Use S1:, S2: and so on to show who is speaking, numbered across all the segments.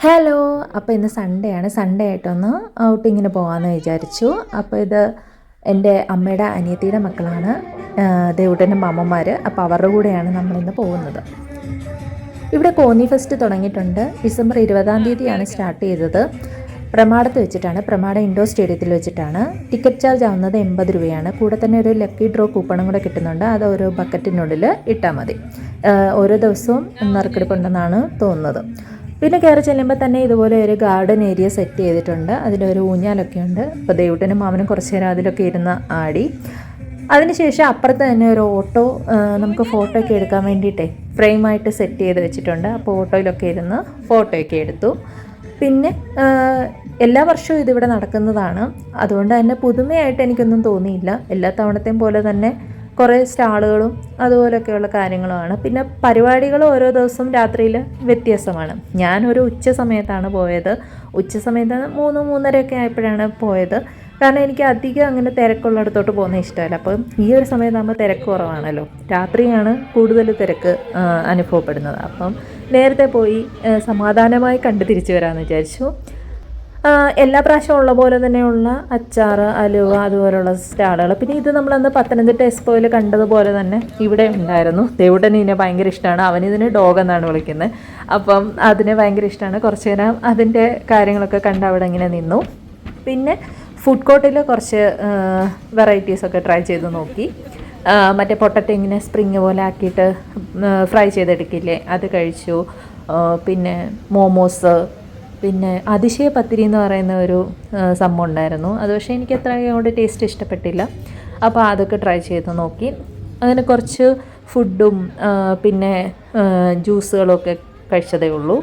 S1: Hello. അപ്പോൾ ഇന്ന് Sunday ആണ്. സൺഡേ ആയിട്ടൊന്ന് ഔട്ടിങ്ങിന് പോകാമെന്ന് വിചാരിച്ചു. അപ്പോൾ ഇത് എൻ്റെ അമ്മയുടെ അനിയത്തിയുടെ മക്കളാണ്, ദേവുട്ടൻ്റെ മാമന്മാർ. അപ്പോൾ അവരുടെ കൂടെയാണ് നമ്മളിന്ന് പോകുന്നത്. ഇവിടെ കോന്നി ഫെസ്റ്റ് തുടങ്ങിയിട്ടുണ്ട്. ഡിസംബർ 20-ാം തീയതിയാണ് സ്റ്റാർട്ട് ചെയ്തത്. പ്രമാടത്ത് വെച്ചിട്ടാണ്, പ്രമാട ഇൻഡോർ സ്റ്റേഡിയത്തിൽ വെച്ചിട്ടാണ്. ടിക്കറ്റ് ചാർജ് ആവുന്നത് 80 രൂപയാണ്. കൂടെ തന്നെ ഒരു ലക്കി ഡ്രോ കൂപ്പണും കൂടെ കിട്ടുന്നുണ്ട്. അത് ഓരോ ബക്കറ്റിനുള്ളിൽ ഇട്ടാൽ മതി. ഓരോ ദിവസവും നറുക്കെടുപ്പുണ്ടെന്നാണ് തോന്നുന്നത്. പിന്നെ കയറി ചെല്ലുമ്പോൾ തന്നെ ഇതുപോലെ ഒരു ഗാർഡൻ ഏരിയ സെറ്റ് ചെയ്തിട്ടുണ്ട്. അതിലൊരു ഊഞ്ഞാലൊക്കെ ഉണ്ട്. അപ്പോൾ ദേവുട്ടനും മാമനും കുറച്ച് നേരം അതിലൊക്കെ ഇരുന്ന് ആടി. അതിനുശേഷം അപ്പുറത്ത് തന്നെ ഒരു ഓട്ടോ നമുക്ക് ഫോട്ടോ ഒക്കെ എടുക്കാൻ വേണ്ടിയിട്ടേ ഫ്രെയിമായിട്ട് സെറ്റ് ചെയ്ത് വെച്ചിട്ടുണ്ട്. അപ്പോൾ ഓട്ടോയിലൊക്കെ ഇരുന്ന് ഫോട്ടോയൊക്കെ എടുത്തു. പിന്നെ എല്ലാ വർഷവും ഇതിവിടെ നടക്കുന്നതാണ്. അതുകൊണ്ട് തന്നെ പുതുമയായിട്ട് എനിക്കൊന്നും തോന്നിയില്ല. എല്ലാ തവണത്തെയും പോലെ തന്നെ കുറേ സ്റ്റാളുകളും അതുപോലെയൊക്കെയുള്ള കാര്യങ്ങളുമാണ്. പിന്നെ പരിപാടികൾ ഓരോ ദിവസം രാത്രിയിൽ വ്യത്യാസമാണ്. ഞാനൊരു ഉച്ച സമയത്താണ് പോയത്. ഉച്ച സമയത്ത് 3-3:30 ആയപ്പോഴാണ് പോയത്. കാരണം എനിക്ക് അധികം അങ്ങനെ തിരക്കുള്ളിടത്തോട്ട് പോകുന്നത് ഇഷ്ടമല്ല. അപ്പം ഈ ഒരു സമയത്താകുമ്പോൾ തിരക്ക് കുറവാണല്ലോ. രാത്രിയാണ് കൂടുതൽ തിരക്ക് അനുഭവപ്പെടുന്നത്. അപ്പം നേരത്തെ പോയി സമാധാനമായി കണ്ട് തിരിച്ചു വരാമെന്ന് വിചാരിച്ചു. എല്ലാ പ്രാവശ്യവും ഉള്ള പോലെ തന്നെയുള്ള അച്ചാർ, അലുവ അതുപോലുള്ള സ്റ്റാളുകൾ. പിന്നെ ഇത് നമ്മളന്ന് പത്തനംതിട്ട എക്സ്പോയിൽ കണ്ടതുപോലെ തന്നെ ഇവിടെ ഉണ്ടായിരുന്നു. ദേവുട്ടന് ഇതിനെ ഭയങ്കര ഇഷ്ടമാണ്. അവനിതിന് ഡോഗ് എന്നാണ് വിളിക്കുന്നത്. അപ്പം അതിന് ഭയങ്കര ഇഷ്ടമാണ്. കുറച്ച് നേരം അതിൻ്റെ കാര്യങ്ങളൊക്കെ കണ്ട് അവിടെ ഇങ്ങനെ നിന്നു. പിന്നെ ഫുഡ് കോർട്ടിൽ കുറച്ച് വെറൈറ്റീസൊക്കെ ട്രൈ ചെയ്ത് നോക്കി. മറ്റേ പൊട്ടറ്റോ ഇങ്ങനെ സ്പ്രിങ് പോലെ ആക്കിയിട്ട് ഫ്രൈ ചെയ്തെടുക്കില്ലേ, അത് കഴിച്ചു. പിന്നെ മോമോസ്, പിന്നെ അതിശയ പത്തിരി എന്ന് പറയുന്ന ഒരു സംഭവം ഉണ്ടായിരുന്നു. അത് പക്ഷേ എനിക്ക് അത്ര അങ്ങോട്ട് ടേസ്റ്റ് ഇഷ്ടപ്പെട്ടില്ല. അപ്പോൾ അതൊക്കെ ട്രൈ ചെയ്ത് നോക്കി. അങ്ങനെ കുറച്ച് ഫുഡും പിന്നെ ജ്യൂസുകളൊക്കെ കഴിച്ചതേ ഉള്ളൂ.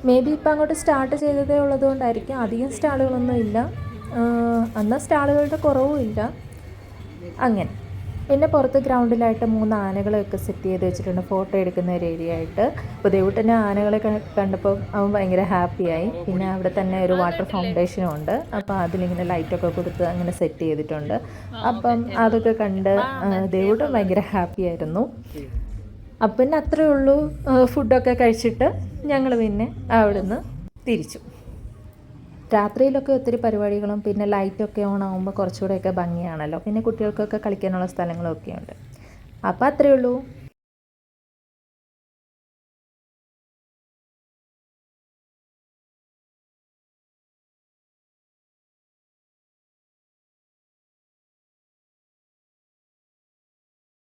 S1: മേ ബി ഇപ്പം അങ്ങോട്ട് സ്റ്റാർട്ട് ചെയ്തതേ ഉള്ളതുകൊണ്ടായിരിക്കും അധികം സ്റ്റാളുകളൊന്നും ഇല്ല. എന്നാൽ സ്റ്റാളുകളുടെ കുറവും ഇല്ല. അങ്ങനെ പിന്നെ പുറത്ത് ഗ്രൗണ്ടിലായിട്ട് 3 ആനകളെയൊക്കെ സെറ്റ് ചെയ്ത് വെച്ചിട്ടുണ്ട്, ഫോട്ടോ എടുക്കുന്ന ഒരു ഏരിയ ആയിട്ട്. അപ്പോൾ ദേവുട്ടനെ ആനകളെ കണ്ടപ്പോൾ അവൻ ഭയങ്കര ഹാപ്പിയായി. പിന്നെ അവിടെ തന്നെ ഒരു വാട്ടർ ഫൗണ്ടേഷനും ഉണ്ട്. അപ്പോൾ അതിലിങ്ങനെ ലൈറ്റൊക്കെ കൊടുത്ത് അങ്ങനെ സെറ്റ് ചെയ്തിട്ടുണ്ട്. അപ്പം അതൊക്കെ കണ്ട് ദേവുട്ടൻ ഭയങ്കര ഹാപ്പിയായിരുന്നു. അപ്പം പിന്നെ അത്രയേ ഉള്ളൂ. ഫുഡൊക്കെ കഴിച്ചിട്ട് ഞങ്ങൾ പിന്നെ അവിടുന്ന് തിരിച്ചു. രാത്രിയിലൊക്കെ ഒത്തിരി പരിപാടികളും പിന്നെ ലൈറ്റൊക്കെ ഓൺ ആകുമ്പോൾ കുറച്ചുകൂടെയൊക്കെ ഭംഗിയാണല്ലോ. പിന്നെ കുട്ടികൾക്കൊക്കെ കളിക്കാനുള്ള സ്ഥലങ്ങളൊക്കെ ഉണ്ട്. അപ്പോൾ അത്രയേ ഉള്ളൂ.